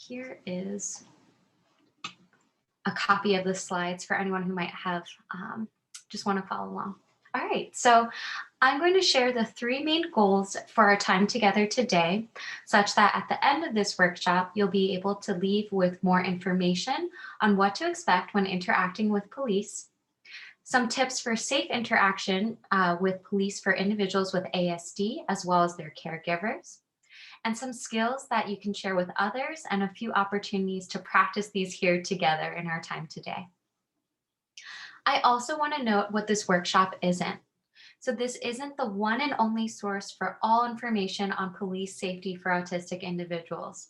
here is a copy of the slides for anyone who might have just want to follow along. All right, so I'm going to share the 3 main goals for our time together today, such that at the end of this workshop, you'll be able to leave with more information on what to expect when interacting with police, some tips for safe interaction with police for individuals with ASD, as well as their caregivers, and some skills that you can share with others, and a few opportunities to practice these here together in our time today. I also want to note what this workshop isn't. So this isn't the one and only source for all information on police safety for autistic individuals.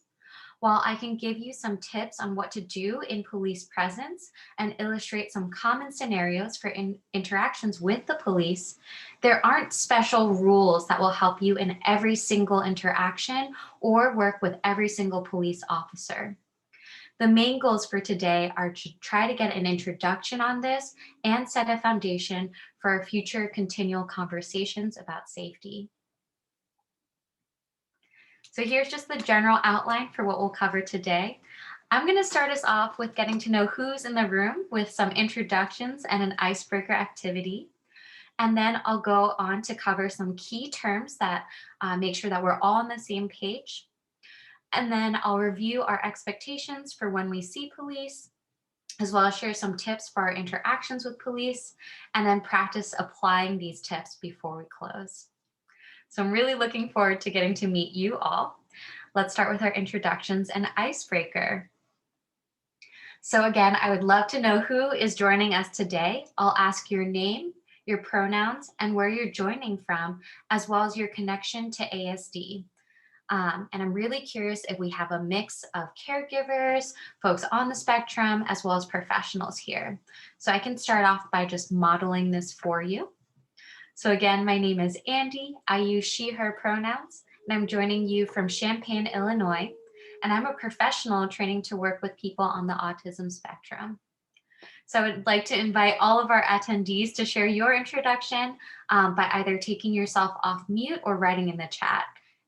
While I can give you some tips on what to do in police presence and illustrate some common scenarios for interactions with the police, there aren't special rules that will help you in every single interaction or work with every single police officer. The main goals for today are to try to get an introduction on this and set a foundation for our future continual conversations about safety. So here's just the general outline for what we'll cover today. I'm going to start us off with getting to know who's in the room with some introductions and an icebreaker activity. And then I'll go on to cover some key terms that make sure that we're all on the same page. And then I'll review our expectations for when we see police, as well as share some tips for our interactions with police, and then practice applying these tips before we close. So I'm really looking forward to getting to meet you all. Let's start with our introductions and icebreaker. So again, I would love to know who is joining us today. I'll ask your name, your pronouns, and where you're joining from, as well as your connection to ASD. And I'm really curious if we have a mix of caregivers, folks on the spectrum, as well as professionals here. So I can start off by just modeling this for you. So again, my name is Andy. I use she, her pronouns, and I'm joining you from Champaign, Illinois. And I'm a professional training to work with people on the autism spectrum. So I would like to invite all of our attendees to share your introduction by either taking yourself off mute or writing in the chat.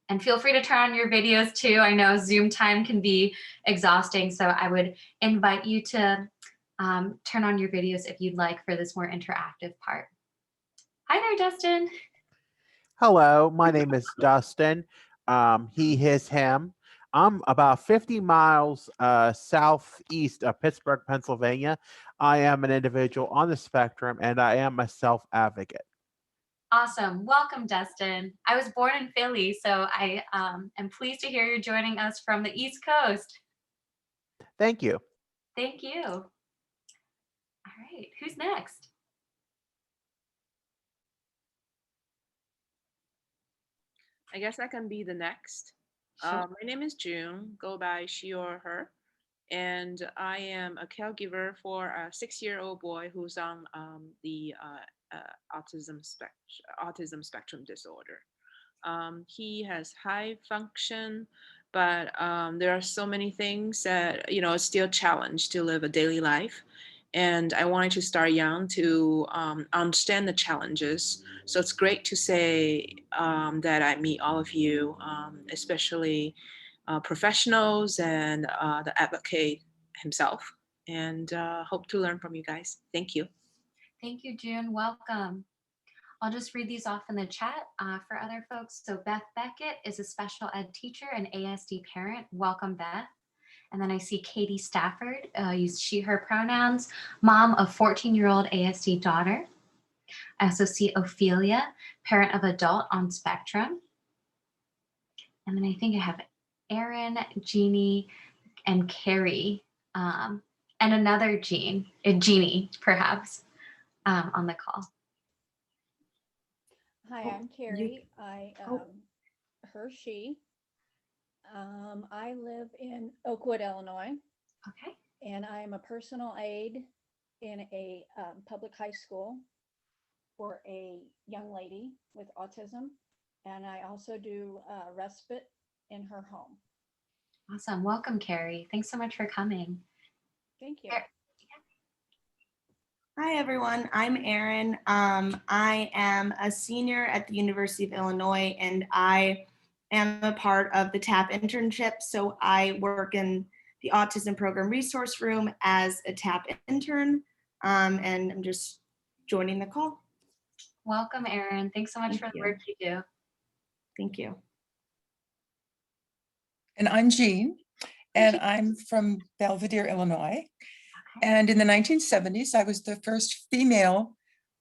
And feel free to turn on your videos too. I know Zoom time can be exhausting, so I would invite you to turn on your videos if you'd like for this more interactive part. Hi there, Dustin. Hello, my name is Dustin. He, his, him. I'm about 50 miles southeast of Pittsburgh, Pennsylvania. I am an individual on the spectrum, and I am a self-advocate. Awesome. Welcome, Dustin. I was born in Philly, so I am pleased to hear you're joining us from the East Coast. Thank you. Thank you. All right, who's next? I guess I can be the next. Sure. My name is June, go by she or her, and I am a caregiver for a 6-year-old boy who's on the autism spectrum disorder. He has high function, but there are so many things that, it's still a challenge to live a daily life. And I wanted to start young to understand the challenges. So it's great to say that I meet all of you, especially professionals and the advocate himself, and hope to learn from you guys. Thank you. Thank you, June. Welcome. I'll just read these off in the chat for other folks. So Beth Beckett is a special ed teacher and ASD parent. Welcome, Beth. And then I see Katie Stafford, use she, her pronouns, mom of 14-year-old ASD daughter. I also see Ophelia, parent of adult on spectrum. And then I think I have Erin, Jeannie, and Carrie, and another Jeannie, perhaps, on the call. Hi, I'm Carrie. I her, she. I live in Oakwood, Illinois. Okay. And I am a personal aide in a public high school for a young lady with autism. And I also do respite in her home. Awesome. Welcome, Carrie. Thanks so much for coming. Thank you. Hi, everyone. I'm Erin. I am a senior at the University of Illinois, and I am a part of the TAP internship. So I work in the Autism Program Resource Room as a TAP intern, and I'm just joining the call. Welcome, Erin. Thanks so much Thank for the you. work you do. Thank you. And I'm Jean, and Jean. I'm from Belvedere, Illinois. Okay. And in the 1970s, I was the first female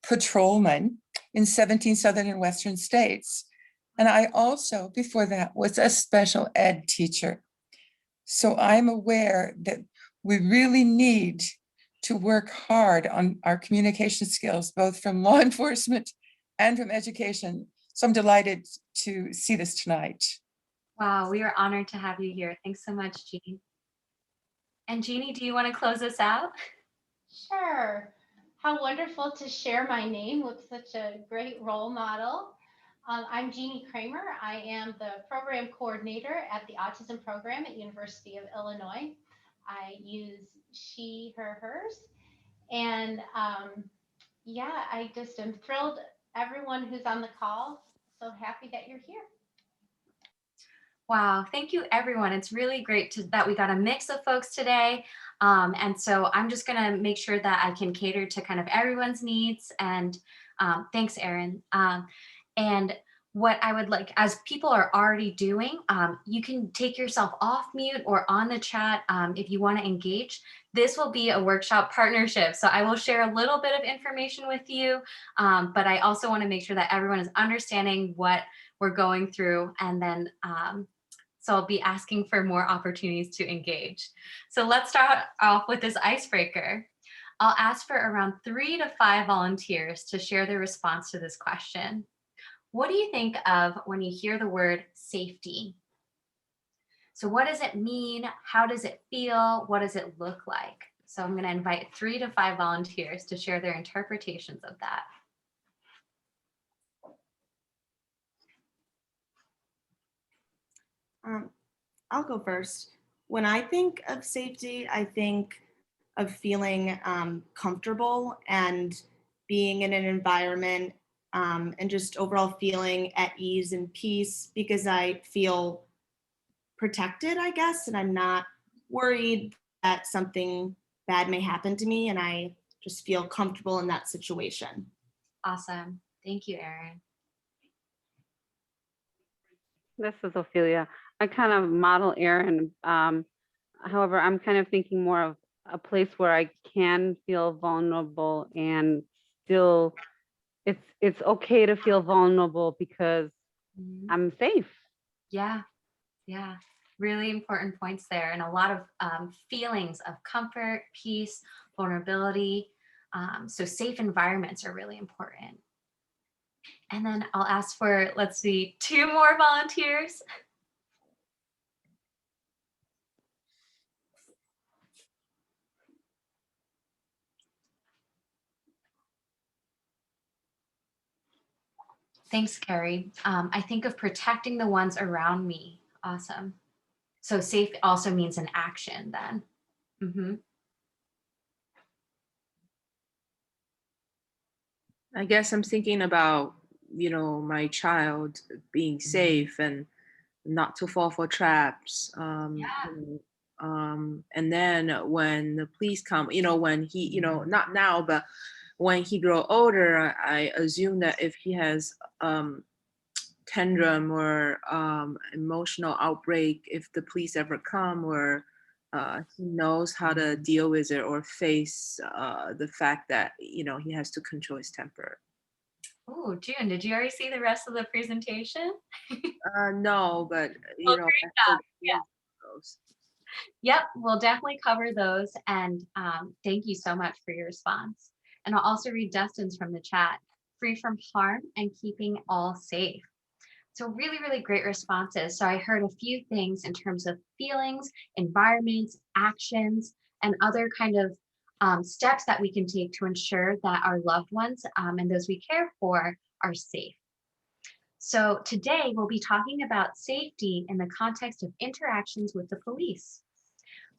patrolman in 17 southern and western states. And I also, before that, was a special ed teacher. So I'm aware that we really need to work hard on our communication skills, both from law enforcement and from education. So I'm delighted to see this tonight. Wow, we are honored to have you here. Thanks so much, Jean. And Jeannie, do you want to close us out? Sure. How wonderful to share my name with such a great role model. I'm Jeannie Kramer. I am the program coordinator at the Autism program at University of Illinois. I use she, her, hers. And yeah, I just am thrilled everyone who's on the call. So happy that you're here. Wow, thank you everyone. It's really great that we got a mix of folks today. And so I'm just gonna make sure that I can cater to kind of everyone's needs. And thanks, Erin. And what I would like, as people are already doing, you can take yourself off mute or on the chat if you wanna engage. This will be a workshop partnership. So I will share a little bit of information with you, but I also wanna make sure that everyone is understanding what we're going through, and then so I'll be asking for more opportunities to engage. So let's start off with this icebreaker. I'll ask for around 3 to 5 volunteers to share their response to this question. What do you think of when you hear the word safety? So what does it mean? How does it feel? What does it look like? So I'm going to invite 3 to 5 volunteers to share their interpretations of that. I'll go first. When I think of safety, I think of feeling comfortable and being in an environment and just overall feeling at ease and peace, because I feel protected, I guess, and I'm not worried that something bad may happen to me, and I just feel comfortable in that situation. Awesome. Thank you, Erin. This is Ophelia. I kind of model Erin. However, I'm kind of thinking more of a place where I can feel vulnerable, and still it's okay to feel vulnerable because I'm safe. Yeah, yeah. Really important points there, and a lot of feelings of comfort, peace, vulnerability. So safe environments are really important. And then I'll ask for, let's see, 2 more volunteers. Thanks, Carrie. I think of protecting the ones around me. Awesome. So safe also means an action then. Mm-hmm. I guess I'm thinking about, you know, my child being safe and not to fall for traps. And then when the police come, you know, when he, you know, not now, but when he grow older, I assume that if he has tantrum or emotional outbreak, if the police ever come, or he knows how to deal with it or face the fact that, you know, he has to control his temper. Oh, June, did you already see the rest of the presentation? No, but you Well, know, great I job. hope Yeah. those. Yep, we'll definitely cover those. And thank you so much for your response. And I'll also read Dustin's from the chat. Free from harm and keeping all safe. So really, really great responses. So I heard a few things in terms of feelings, environments, actions, and other kind of steps that we can take to ensure that our loved ones and those we care for are safe. So today we'll be talking about safety in the context of interactions with the police.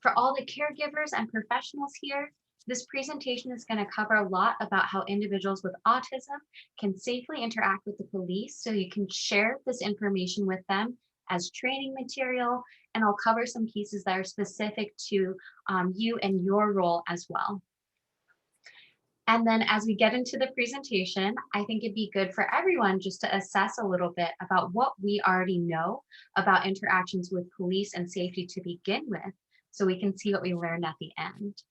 For all the caregivers and professionals here, this presentation is going to cover a lot about how individuals with autism can safely interact with the police, so you can share this information with them as training material and I'll cover some pieces that are specific to you and your role as well. And then as we get into the presentation, I think it'd be good for everyone just to assess a little bit about what we already know about interactions with police and safety to begin with, so we can see what we learned at the end.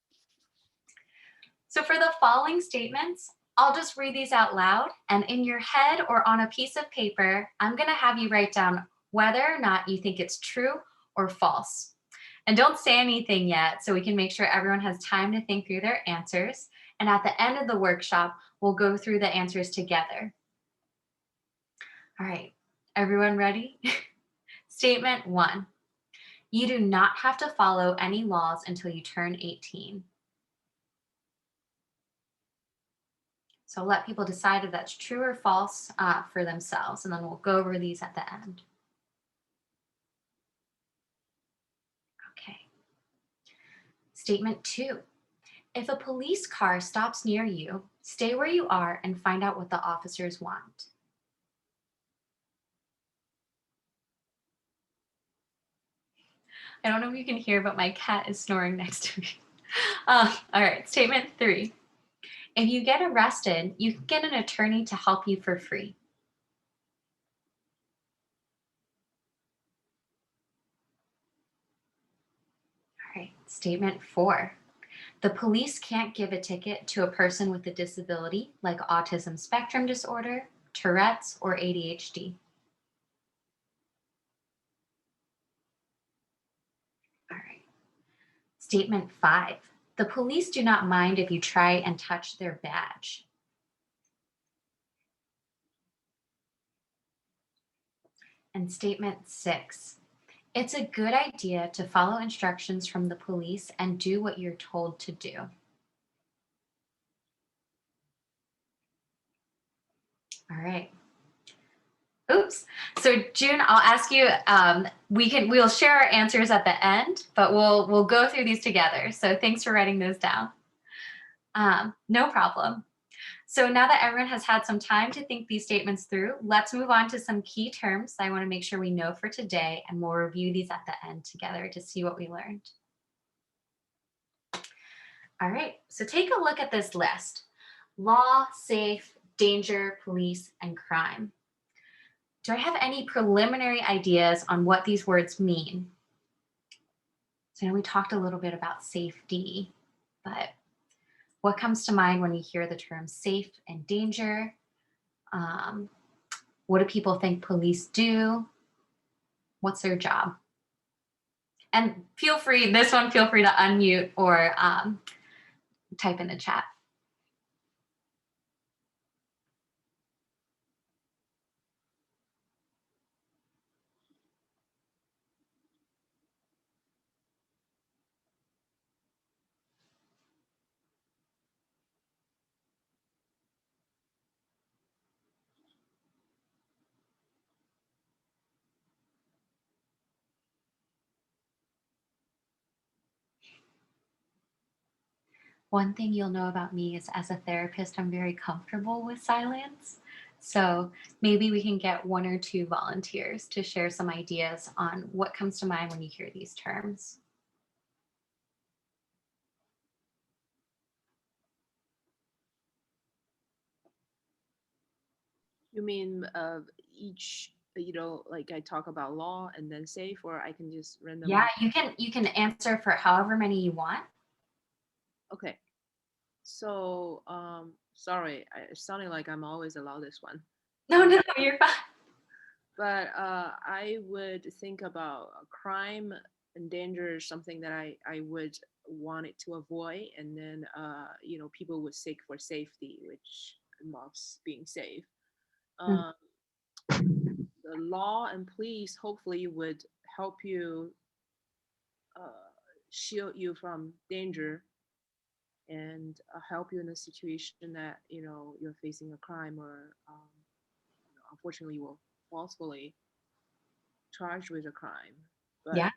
So for the following statements, I'll just read these out loud, and in your head or on a piece of paper, I'm gonna have you write down whether or not you think it's true or false. And don't say anything yet, so we can make sure everyone has time to think through their answers. And at the end of the workshop, we'll go through the answers together. All right, everyone ready? Statement 1, you do not have to follow any laws until you turn 18. So let people decide if that's true or false for themselves, and then we'll go over these at the end. Okay. Statement 2, if a police car stops near you, stay where you are and find out what the officers want. I don't know if you can hear, but my cat is snoring next to me. All right, statement 3. If you get arrested, you can get an attorney to help you for free. All right, statement 4. The police can't give a ticket to a person with a disability like autism spectrum disorder, Tourette's, or ADHD. All right. Statement 5. The police do not mind if you try and touch their badge. And statement 6. It's a good idea to follow instructions from the police and do what you're told to do. All right. Oops. So June, I'll ask you, we'll share our answers at the end, but we'll go through these together. So thanks for writing those down. No problem. So now that everyone has had some time to think these statements through, let's move on to some key terms I want to make sure we know for today, and we'll review these at the end together to see what we learned. All right, so take a look at this list. Law, safe, danger, police, and crime. Do I have any preliminary ideas on what these words mean? So I know we talked a little bit about safety, but what comes to mind when you hear the terms safe and danger? What do people think police do? What's their job? And feel free to unmute or type in the chat. One thing you'll know about me is as a therapist, I'm very comfortable with silence. So maybe we can get 1 or 2 volunteers to share some ideas on what comes to mind when you hear these terms. You mean each, like I talk about law and then safe, or I can just randomly? Yeah, you can answer for however many you want. Okay. So, sorry, it's sounding like I'm always allowed this one. No, you're fine. But I would think about crime and danger is something that I would want it to avoid, and then people would seek for safety, which involves being safe. The law and police hopefully would help you shield you from danger and help you in a situation that you're facing a crime, or unfortunately you will falsely charged with a crime. But Yeah.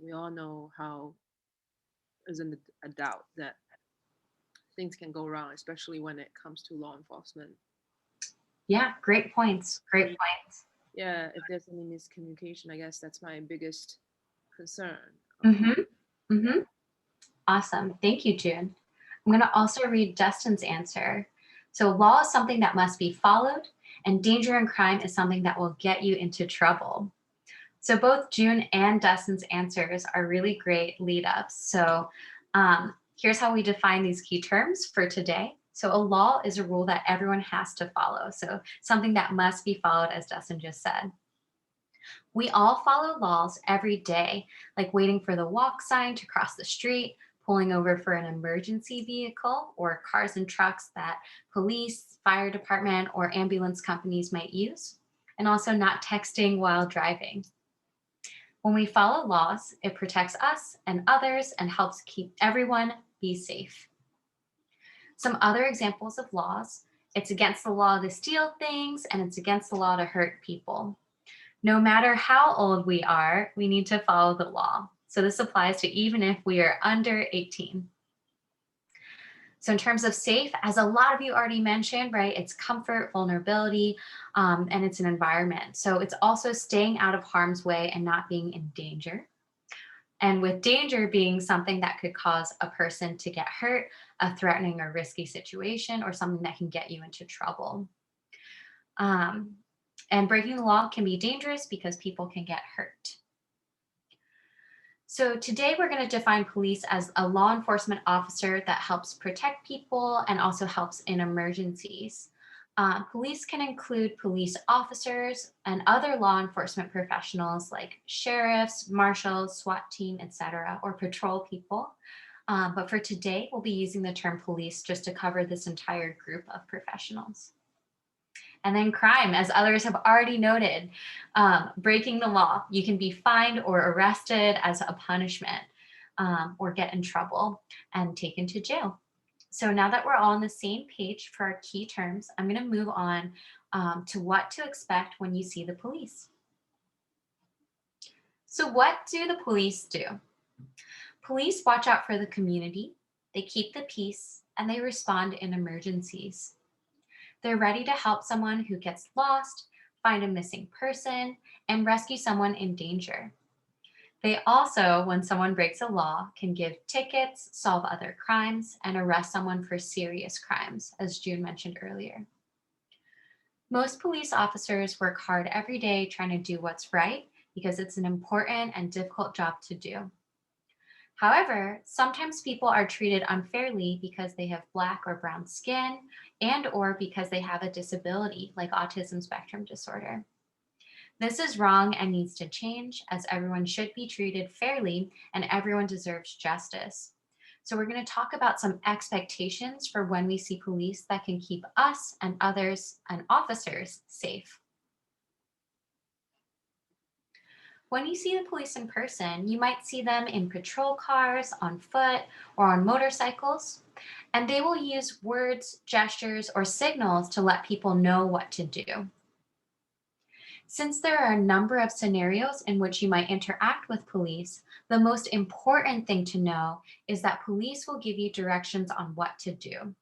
we all know how isn't a doubt that things can go wrong, especially when it comes to law enforcement. Yeah, great points. Great points. yeah, if there's any miscommunication, I guess that's my biggest concern. Awesome. Thank you, June. I'm going to also read Dustin's answer. So law is something that must be followed, and danger and crime is something that will get you into trouble. So both June and Dustin's answers are really great lead ups. So here's how we define these key terms for today. So a law is a rule that everyone has to follow. So something that must be followed, as Dustin just said. We all follow laws every day, like waiting for the walk sign to cross the street, pulling over for an emergency vehicle, or cars and trucks that police, fire department, or ambulance companies might use, and also not texting while driving. When we follow laws, it protects us and others and helps keep everyone be safe. Some other examples of laws: it's against the law to steal things, and it's against the law to hurt people. No matter how old we are, we need to follow the law. So this applies to even if we are under 18. So in terms of safe, as a lot of you already mentioned, right, it's comfort, vulnerability, and it's an environment. So it's also staying out of harm's way and not being in danger. And with danger being something that could cause a person to get hurt, a threatening or risky situation, or something that can get you into trouble. And breaking the law can be dangerous because people can get hurt. So today we're going to define police as a law enforcement officer that helps protect people and also helps in emergencies. Police can include police officers and other law enforcement professionals like sheriffs, marshals, SWAT team, etc., or patrol people. But for today, we'll be using the term police just to cover this entire group of professionals. And then crime, as others have already noted, breaking the law. You can be fined or arrested as a punishment, or get in trouble and taken to jail. So now that we're all on the same page for our key terms, I'm going to move on to what to expect when you see the police. So what do the police do? Police watch out for the community, they keep the peace, and they respond in emergencies. They're ready to help someone who gets lost, find a missing person, and rescue someone in danger. They also, when someone breaks a law, can give tickets, solve other crimes, and arrest someone for serious crimes, as June mentioned earlier. Most police officers work hard every day trying to do what's right because it's an important and difficult job to do. However, sometimes people are treated unfairly because they have Black or brown skin and or because they have a disability like autism spectrum disorder. This is wrong and needs to change, as everyone should be treated fairly and everyone deserves justice. So we're going to talk about some expectations for when we see police that can keep us and others and officers safe. When you see the police in person, you might see them in patrol cars, on foot, or on motorcycles, and they will use words, gestures, or signals to let people know what to do. Since there are a number of scenarios in which you might interact with police, the most important thing to know is that police will give you directions on what to do.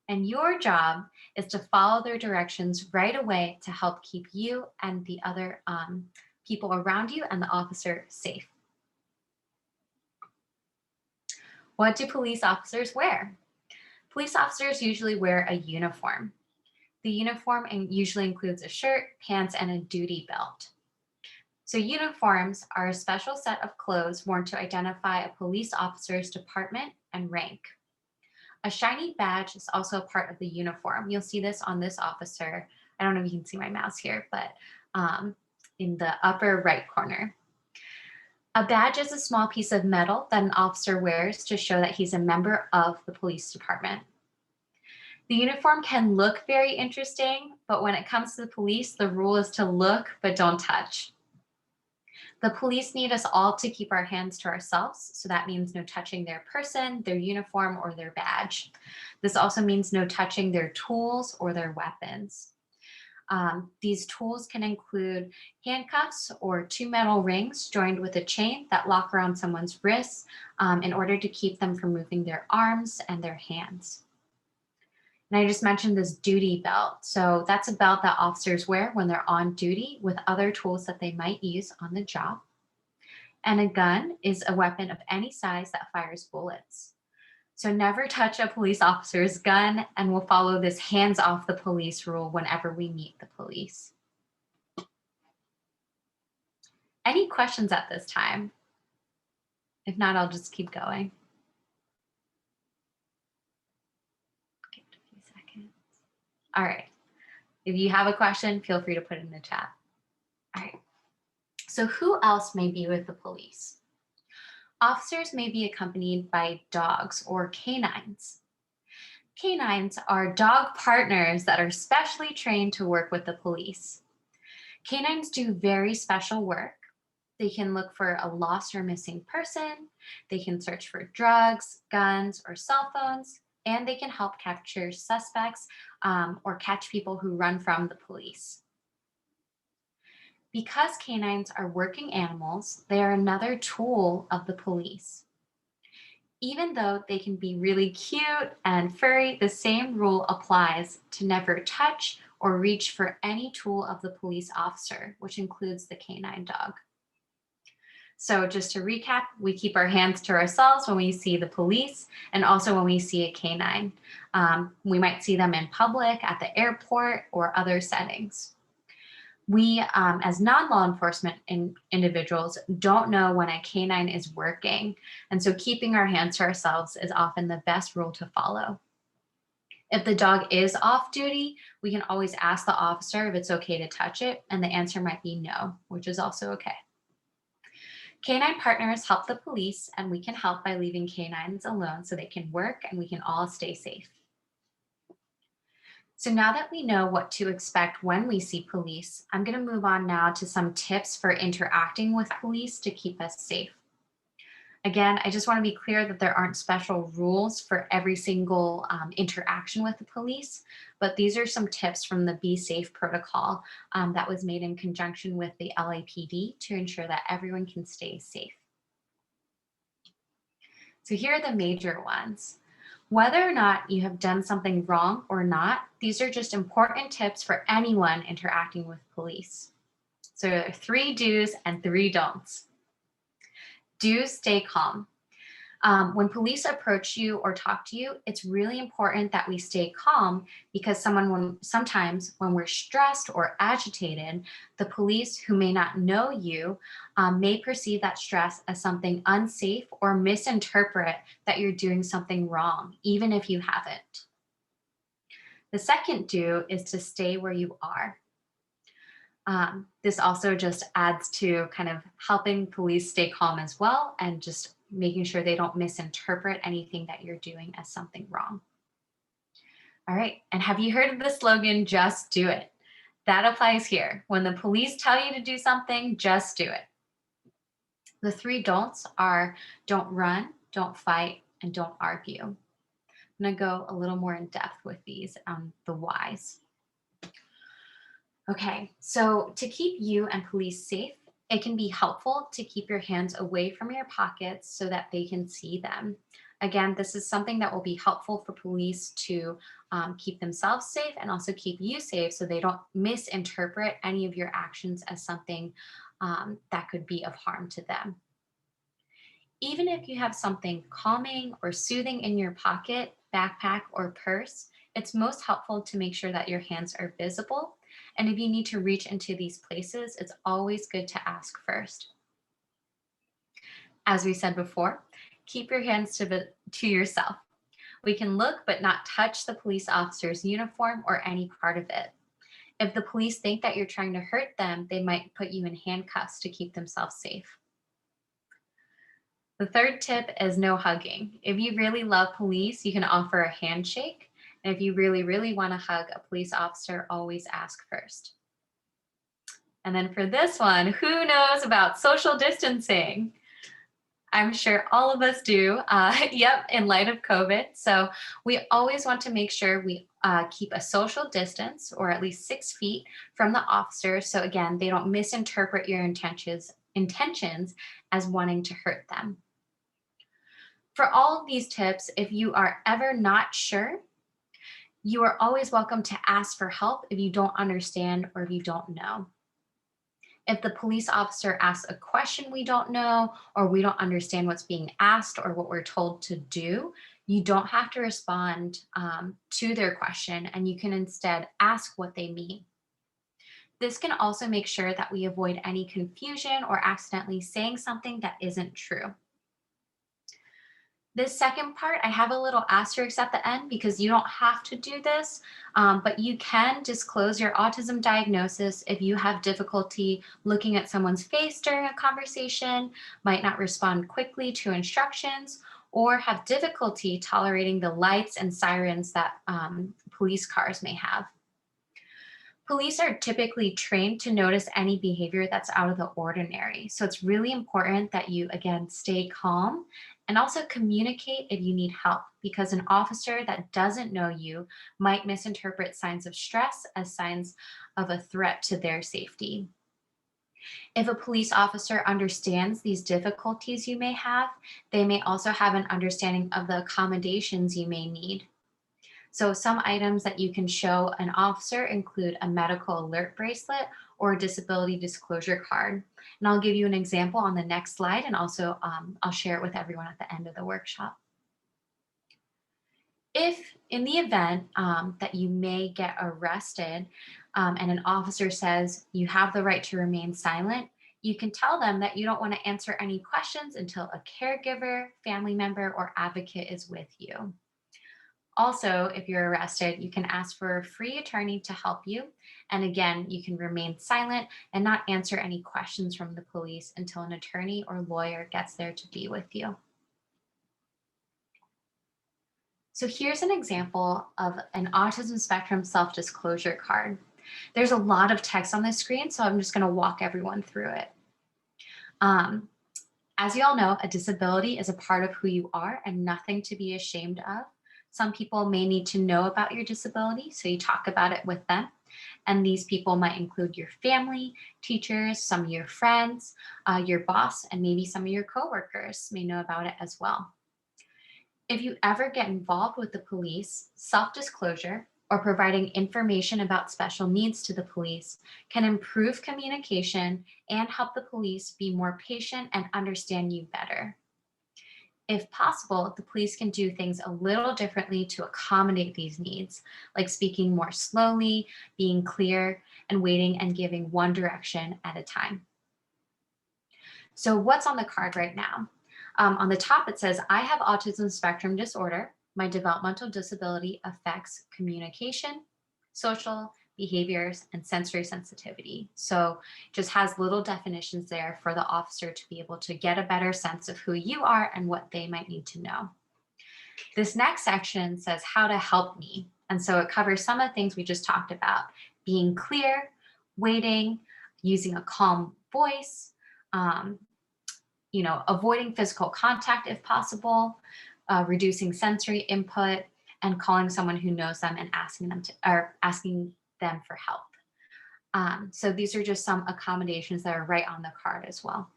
And your job is to follow their directions right away to help keep you and the other people around you and the officer safe. What do police officers wear? Police officers usually wear a uniform. The uniform usually includes a shirt, pants, and a duty belt. So uniforms are a special set of clothes worn to identify a police officer's department and rank. A shiny badge is also a part of the uniform. You'll see this on this officer. I don't know if you can see my mouse here, but in the upper right corner. A badge is a small piece of metal that an officer wears to show that he's a member of the police department. The uniform can look very interesting, but when it comes to the police, the rule is to look, but don't touch. The police need us all to keep our hands to ourselves, so that means no touching their person, their uniform, or their badge. This also means no touching their tools or their weapons. These tools can include handcuffs or 2 metal rings joined with a chain that lock around someone's wrists in order to keep them from moving their arms and their hands. And I just mentioned this duty belt. So that's a belt that officers wear when they're on duty with other tools that they might use on the job. And a gun is a weapon of any size that fires bullets. So never touch a police officer's gun, and we'll follow this hands off the police rule whenever we meet the police. Any questions at this time? If not, I'll just keep going. Give it a few seconds. All right. If you have a question, feel free to put it in the chat. All right. So who else may be with the police? Officers may be accompanied by dogs or canines. Canines are dog partners that are specially trained to work with the police. Canines do very special work. They can look for a lost or missing person. They can search for drugs, guns, or cell phones, and they can help capture suspects or catch people who run from the police. Because canines are working animals, they are another tool of the police. Even though they can be really cute and furry, the same rule applies to never touch or reach for any tool of the police officer, which includes the canine dog. So just to recap, we keep our hands to ourselves when we see the police and also when we see a canine. We might see them in public, at the airport, or other settings. We, as non-law enforcement individuals, don't know when a canine is working. And so keeping our hands to ourselves is often the best rule to follow. If the dog is off duty, we can always ask the officer if it's okay to touch it, and the answer might be no, which is also okay. Canine partners help the police, and we can help by leaving canines alone so they can work and we can all stay safe. So now that we know what to expect when we see police, I'm going to move on now to some tips for interacting with police to keep us safe. Again, I just want to be clear that there aren't special rules for every single interaction with the police, but these are some tips from the Be Safe protocol that was made in conjunction with the LAPD to ensure that everyone can stay safe. So here are the major ones. Whether or not you have done something wrong or not, these are just important tips for anyone interacting with police. So there are 3 do's and 3 don'ts. Do stay calm. When police approach you or talk to you, it's really important that we stay calm because sometimes when we're stressed or agitated, the police who may not know you may perceive that stress as something unsafe or misinterpret that you're doing something wrong, even if you haven't. The second do is to stay where you are. This also just adds to kind of helping police stay calm as well and just making sure they don't misinterpret anything that you're doing as something wrong. All right, and have you heard of the slogan, just do it? That applies here. When the police tell you to do something, just do it. The 3 don'ts are don't run, don't fight, and don't argue. I'm gonna go a little more in depth with these on the whys. Okay, so to keep you and police safe, it can be helpful to keep your hands away from your pockets so that they can see them. Again, this is something that will be helpful for police to keep themselves safe and also keep you safe so they don't misinterpret any of your actions as something that could be of harm to them. Even if you have something calming or soothing in your pocket, backpack, or purse, it's most helpful to make sure that your hands are visible. And if you need to reach into these places, it's always good to ask first. As we said before, keep your hands to yourself. We can look but not touch the police officer's uniform or any part of it. If the police think that you're trying to hurt them, they might put you in handcuffs to keep themselves safe. The third tip is no hugging. If you really love police, you can offer a handshake. And if you really, really want to hug a police officer, always ask first. And then for this one, who knows about social distancing? I'm sure all of us do, in light of COVID. So we always want to make sure we keep a social distance or at least 6 feet from the officer. So again, they don't misinterpret your intentions as wanting to hurt them. For all of these tips, if you are ever not sure, You are always welcome to ask for help if you don't understand or if you don't know. If the police officer asks a question we don't know, or we don't understand what's being asked or what we're told to do, you don't have to respond to their question, and you can instead ask what they mean. This can also make sure that we avoid any confusion or accidentally saying something that isn't true. This second part, I have a little asterisk at the end because you don't have to do this, but you can disclose your autism diagnosis if you have difficulty looking at someone's face during a conversation, might not respond quickly to instructions, or have difficulty tolerating the lights and sirens that police cars may have. Police are typically trained to notice any behavior that's out of the ordinary. So it's really important that you, again, stay calm and also communicate if you need help, because an officer that doesn't know you might misinterpret signs of stress as signs of a threat to their safety. If a police officer understands these difficulties you may have, they may also have an understanding of the accommodations you may need. So some items that you can show an officer include a medical alert bracelet or a disability disclosure card. And I'll give you an example on the next slide, and also I'll share it with everyone at the end of the workshop. If in the event that you may get arrested and an officer says you have the right to remain silent, you can tell them that you don't want to answer any questions until a caregiver, family member, or advocate is with you. Also, if you're arrested, you can ask for a free attorney to help you. And again, you can remain silent and not answer any questions from the police until an attorney or lawyer gets there to be with you. So here's an example of an autism spectrum self-disclosure card. There's a lot of text on the screen, so I'm just going to walk everyone through it. As you all know, a disability is a part of who you are and nothing to be ashamed of. Some people may need to know about your disability, so you talk about it with them. And these people might include your family, teachers, some of your friends, your boss, and maybe some of your coworkers may know about it as well. If you ever get involved with the police, self-disclosure or providing information about special needs to the police can improve communication and help the police be more patient and understand you better. If possible, the police can do things a little differently to accommodate these needs, like speaking more slowly, being clear, and waiting and giving one direction at a time. So what's on the card right now? On the top, it says, I have autism spectrum disorder. My developmental disability affects communication, social behaviors, and sensory sensitivity. So just has little definitions there for the officer to be able to get a better sense of who you are and what they might need to know. This next section says how to help me. And so it covers some of the things we just talked about: being clear, waiting, using a calm voice, avoiding physical contact if possible, reducing sensory input, and calling someone who knows them and asking them for help. So these are just some accommodations that are right on the card as well.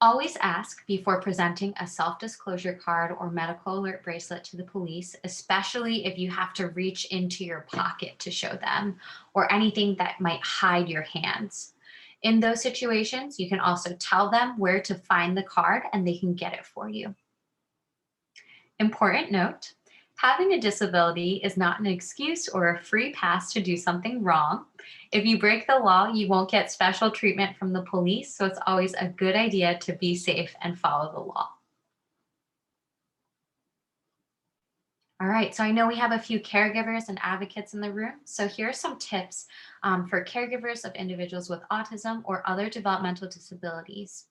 Always ask before presenting a self-disclosure card or medical alert bracelet to the police, especially if you have to reach into your pocket to show them, or anything that might hide your hands. In those situations, you can also tell them where to find the card and they can get it for you. Important note: having a disability is not an excuse or a free pass to do something wrong. If you break the law, you won't get special treatment from the police, so it's always a good idea to be safe and follow the law. All right, so I know we have a few caregivers and advocates in the room. So here are some tips for caregivers of individuals with autism or other developmental disabilities.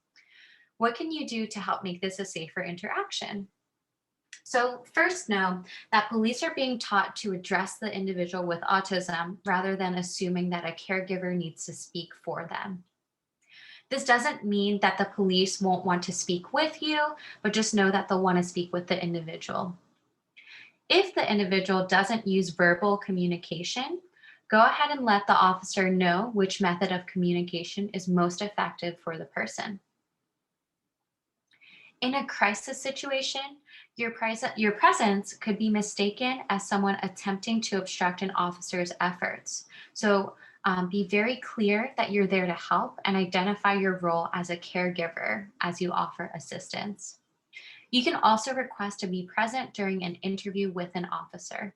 What can you do to help make this a safer interaction? So first, know that police are being taught to address the individual with autism rather than assuming that a caregiver needs to speak for them. This doesn't mean that the police won't want to speak with you, but just know that they'll want to speak with the individual. If the individual doesn't use verbal communication, go ahead and let the officer know which method of communication is most effective for the person. In a crisis situation, your presence could be mistaken as someone attempting to obstruct an officer's efforts. So be very clear that you're there to help and identify your role as a caregiver as you offer assistance. You can also request to be present during an interview with an officer.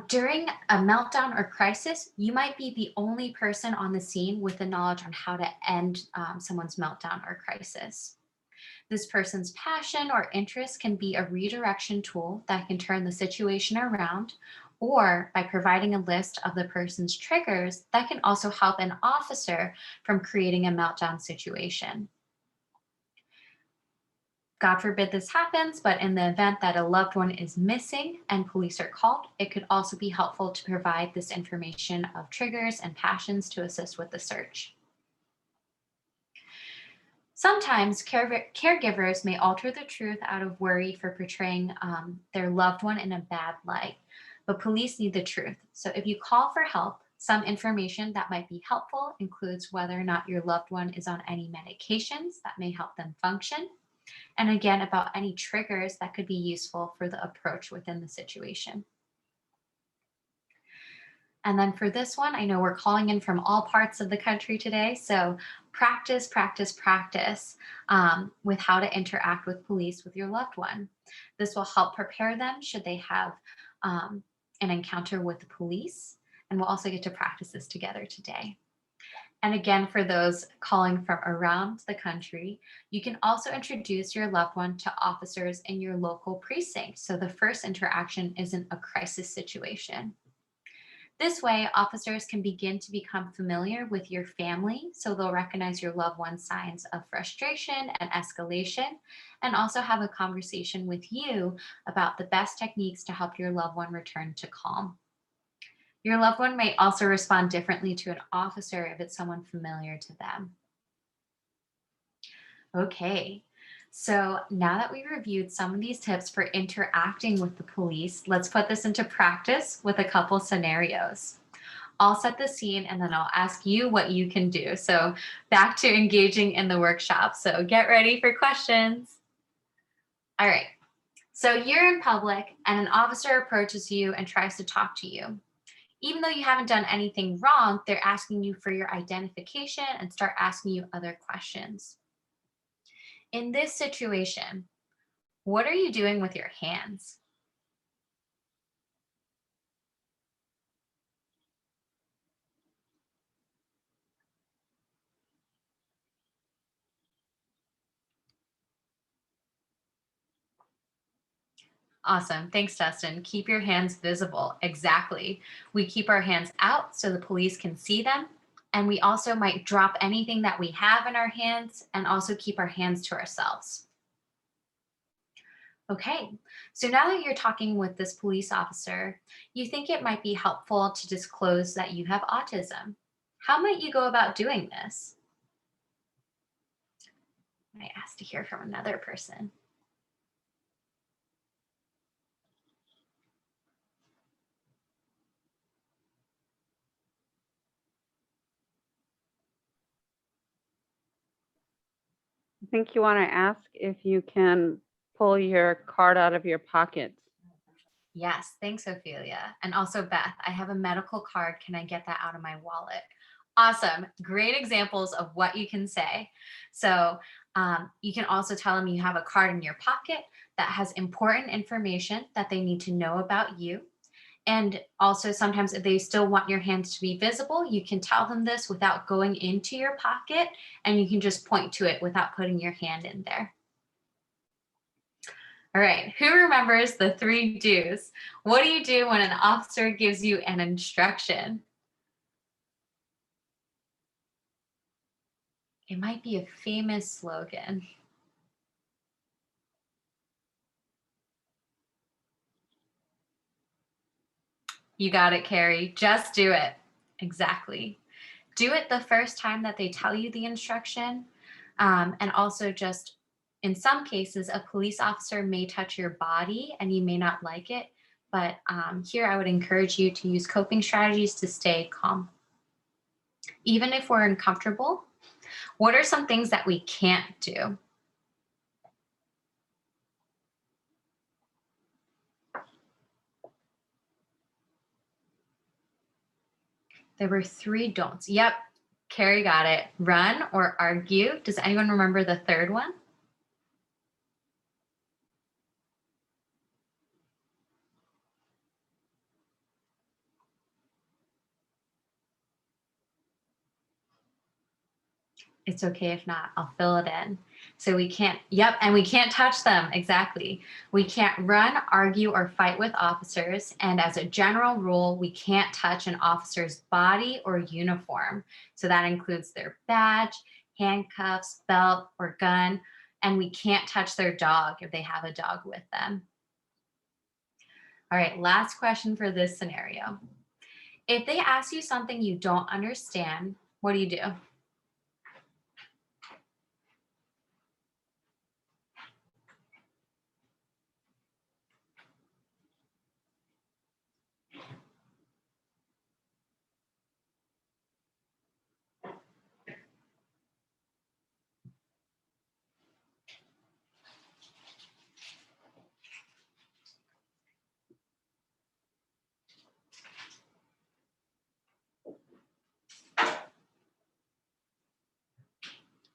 During a meltdown or crisis, you might be the only person on the scene with the knowledge on how to end someone's meltdown or crisis. This person's passion or interest can be a redirection tool that can turn the situation around, or by providing a list of the person's triggers that can also help an officer from creating a meltdown situation. God forbid this happens, but in the event that a loved one is missing and police are called, it could also be helpful to provide this information of triggers and passions to assist with the search. Sometimes caregivers may alter the truth out of worry for portraying their loved one in a bad light, but police need the truth. So if you call for help, some information that might be helpful includes whether or not your loved one is on any medications that may help them function, and again, about any triggers that could be useful for the approach within the situation. And then for this one, I know we're calling in from all parts of the country today, so practice with how to interact with police with your loved one. This will help prepare them should they have an encounter with the police, and we'll also get to practice this together today. And again, for those calling from around the country, you can also introduce your loved one to officers in your local precinct. So the first interaction isn't a crisis situation. This way, officers can begin to become familiar with your family, so they'll recognize your loved one's signs of frustration and escalation, and also have a conversation with you about the best techniques to help your loved one return to calm. Your loved one may also respond differently to an officer if it's someone familiar to them. Okay, so now that we've reviewed some of these tips for interacting with the police, let's put this into practice with a couple scenarios. I'll set the scene and then I'll ask you what you can do. So back to engaging in the workshop. So get ready for questions. All right, so you're in public and an officer approaches you and tries to talk to you. Even though you haven't done anything wrong, they're asking you for your identification and start asking you other questions. In this situation, what are you doing with your hands? Awesome. Thanks, Dustin. Keep your hands visible. Exactly. We keep our hands out so the police can see them. And we also might drop anything that we have in our hands and also keep our hands to ourselves. Okay, so now that you're talking with this police officer, you think it might be helpful to disclose that you have autism. How might you go about doing this? I might ask to hear from another person. I think you want to ask if you can pull your card out of your pocket. Yes, thanks, Ophelia. And also, Beth, I have a medical card. Can I get that out of my wallet? Awesome. Great examples of what you can say. So you can also tell them you have a card in your pocket that has important information that they need to know about you. And also sometimes if they still want your hands to be visible, you can tell them this without going into your pocket, and you can just point to it without putting your hand in there. All right, who remembers the 3 do's? What do you do when an officer gives you an instruction? It might be a famous slogan. You got it, Carrie. Just do it. Exactly. Do it the first time that they tell you the instruction. And also just in some cases, a police officer may touch your body and you may not like it. But here I would encourage you to use coping strategies to stay calm. Even if we're uncomfortable, What are some things that we can't do? There were 3 don'ts. Yep, Carrie got it. Run or argue. Does anyone remember the third one? It's okay if not, I'll fill it in. So we can't, yep, and we can't touch them, exactly. We can't run, argue, or fight with officers. And as a general rule, we can't touch an officer's body or uniform. So that includes their badge, handcuffs, belt, or gun. And we can't touch their dog if they have a dog with them. All right, last question for this scenario. If they ask you something you don't understand, what do you do?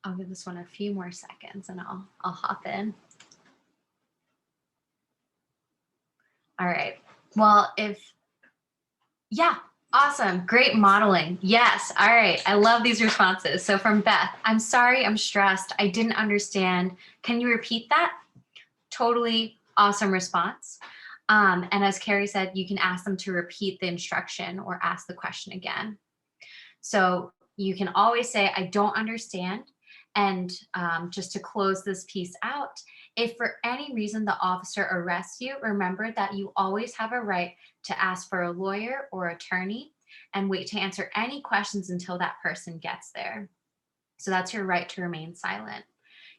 I'll give this one a few more seconds and I'll hop in. All right. Well, yeah, awesome. Great modeling. Yes. All right. I love these responses. So from Beth, I'm sorry, I'm stressed. I didn't understand. Can you repeat that? Totally awesome response. And as Carrie said, you can ask them to repeat the instruction or ask the question again. So you can always say, I don't understand. And just to close this piece out, if for any reason the officer arrests you, remember that you always have a right to ask for a lawyer or attorney and wait to answer any questions until that person gets there. So that's your right to remain silent.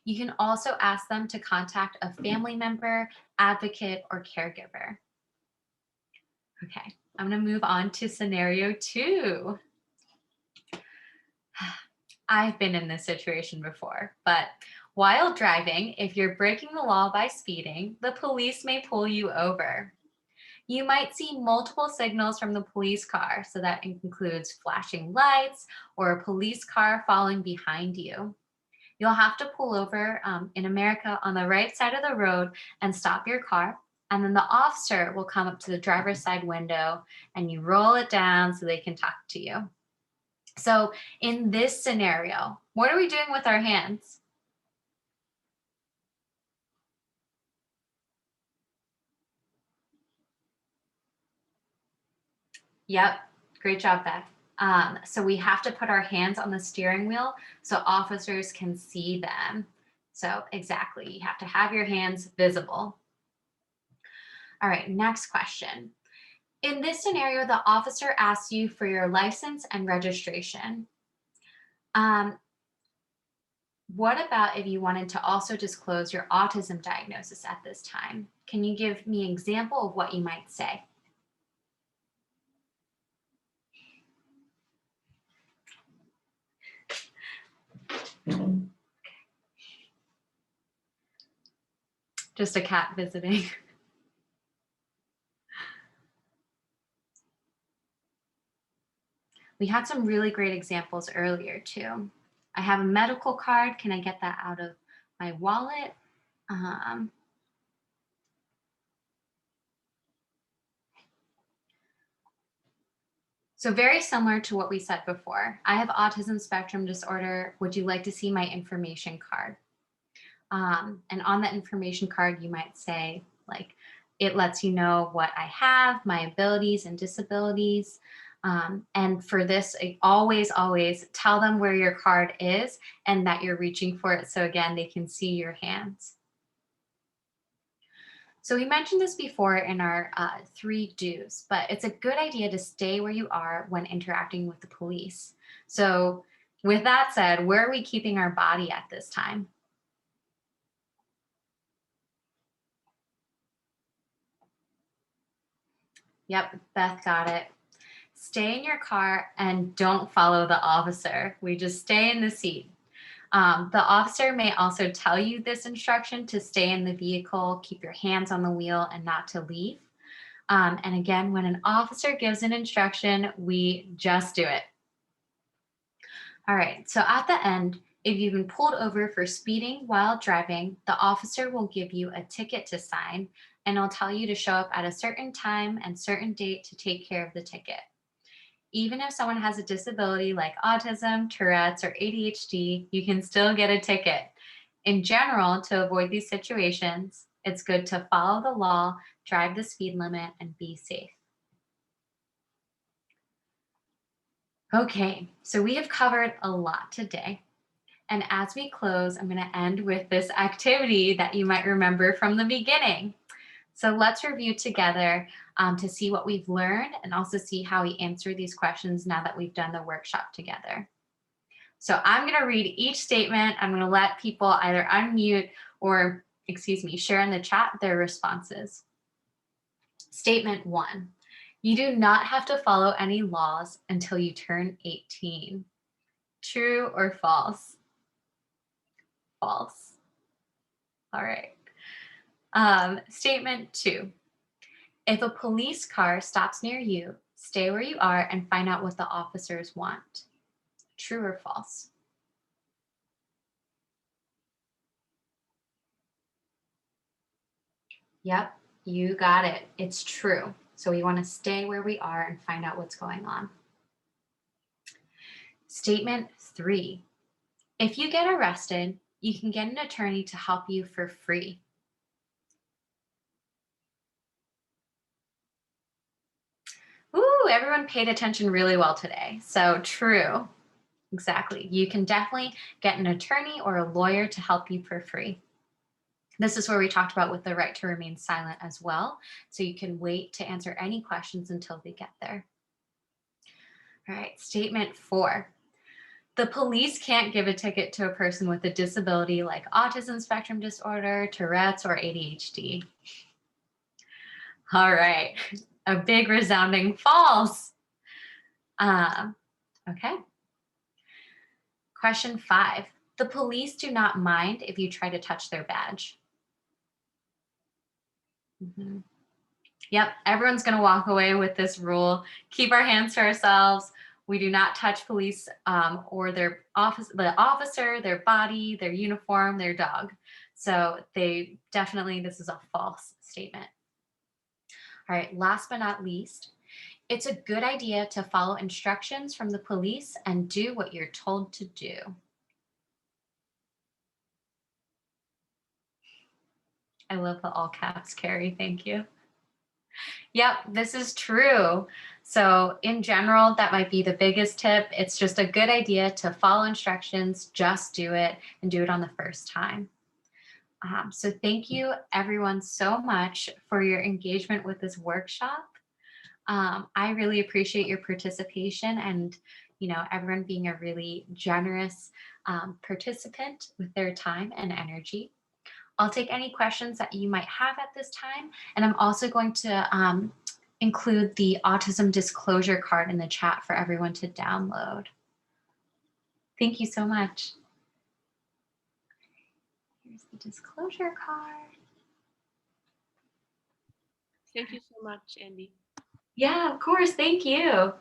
You can also ask them to contact a family member, advocate, or caregiver. Okay, I'm gonna move on to scenario 2. I've been in this situation before, but while driving, if you're breaking the law by speeding, the police may pull you over. You might see multiple signals from the police car, so that includes flashing lights or a police car following behind you. You'll have to pull over in America on the right side of the road and stop your car. And then the officer will come up to the driver's side window and you roll it down so they can talk to you. So in this scenario, what are we doing with our hands? Yep, great job, Beth. So we have to put our hands on the steering wheel so officers can see them. So exactly, you have to have your hands visible. All right, next question. In this scenario, the officer asks you for your license and registration. What about if you wanted to also disclose your autism diagnosis at this time? Can you give me an example of what you might say? Just a cat visiting. We had some really great examples earlier too. I have a medical card. Can I get that out of my wallet? So very similar to what we said before. I have autism spectrum disorder. Would you like to see my information card? And on that information card, you might say, like, it lets you know what I have, my abilities and disabilities. And for this, I always tell them where your card is and that you're reaching for it. So again, they can see your hands. So we mentioned this before in our 3 do's, but it's a good idea to stay where you are when interacting with the police. So with that said, where are we keeping our body at this time? Yep, Beth got it. Stay in your car and don't follow the officer. We just stay in the seat. The officer may also tell you this instruction to stay in the vehicle, keep your hands on the wheel, and not to leave. And again, when an officer gives an instruction, we just do it. All right, so at the end, if you've been pulled over for speeding while driving, the officer will give you a ticket to sign, and he'll tell you to show up at a certain time and certain date to take care of the ticket. Even if someone has a disability like autism, Tourette's, or ADHD, you can still get a ticket. In general, to avoid these situations, it's good to follow the law, drive the speed limit, and be safe. Okay, so we have covered a lot today. And as we close, I'm going to end with this activity that you might remember from the beginning. So let's review together to see what we've learned and also see how we answer these questions now that we've done the workshop together. So I'm going to read each statement. I'm going to let people either unmute or, share in the chat their responses. Statement 1. You do not have to follow any laws until you turn 18. True or false? False. All right. Statement 2. If a police car stops near you, stay where you are and find out what the officers want. True or false? Yep, you got it. It's true. So we want to stay where we are and find out what's going on. Statement 3. If you get arrested, you can get an attorney to help you for free. Ooh, everyone paid attention really well today. So true. Exactly. You can definitely get an attorney or a lawyer to help you for free. This is where we talked about with the right to remain silent as well. So you can wait to answer any questions until we get there. All right, statement 4. The police can't give a ticket to a person with a disability like autism spectrum disorder, Tourette's, or ADHD. All right, a big resounding false. Okay. Question 5. The police do not mind if you try to touch their badge. Yep, everyone's going to walk away with this rule. Keep our hands to ourselves. We do not touch police or the officer, their body, their uniform, their dog. So this is a false statement. All right, last but not least, it's a good idea to follow instructions from the police and do what you're told to do. I love the all caps, Carrie. Thank you. Yep, this is true. So in general, that might be the biggest tip. It's just a good idea to follow instructions, just do it, and do it on the first time. So thank you everyone so much for your engagement with this workshop. I really appreciate your participation and everyone being a really generous participant with their time and energy. I'll take any questions that you might have at this time. And I'm also going to include the Autism Disclosure Card in the chat for everyone to download. Thank you so much. Here's the disclosure card. Thank you so much, Andy. Yeah, of course. Thank you.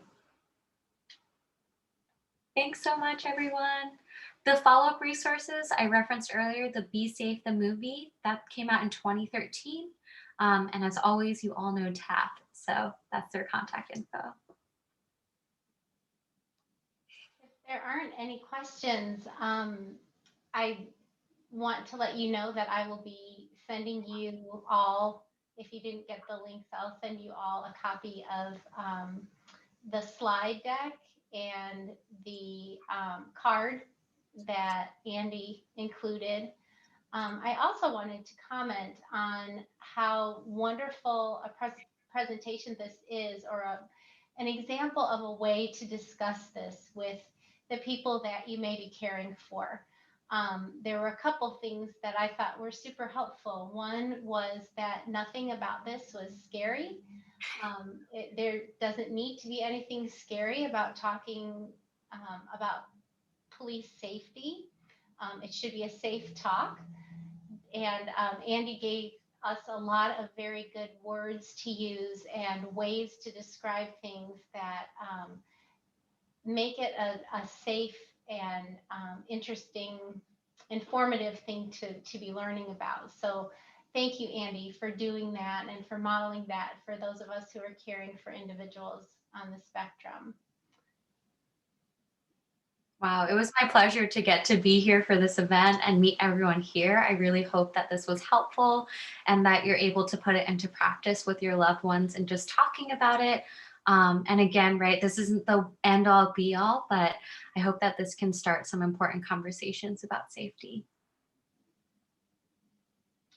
Thanks so much, everyone. The follow-up resources I referenced earlier, the Be Safe, the movie, that came out in 2013. And as always, you all know TAP, so that's their contact info. If there aren't any questions, I want to let you know that I will be sending you all, if you didn't get the links, I'll send you all a copy of the slide deck and the card that Andy included. I also wanted to comment on how wonderful a presentation this is, or an example of a way to discuss this with the people that you may be caring for. There were a couple things that I thought were super helpful. One was that nothing about this was scary. There doesn't need to be anything scary about talking about police safety. it should be a safe talk. And Andy gave us a lot of very good words to use and ways to describe things that make it a safe and interesting, informative thing to be learning about. So thank you, Andy, for doing that and for modeling that for those of us who are caring for individuals on the spectrum. Wow, it was my pleasure to get to be here for this event and meet everyone here. I really hope that this was helpful and that you're able to put it into practice with your loved ones and just talking about it. And again, right, this isn't the end all be all, but I hope that this can start some important conversations about safety.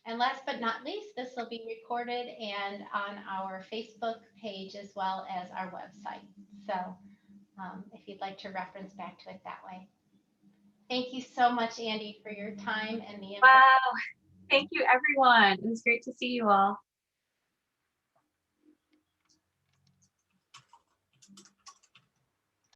And last but not least, this will be recorded and on our Facebook page as well as our website. So if you'd like to reference back to it that way. Thank you so much, Andy, for your time and the Wow, thank you everyone. It was great to see you all.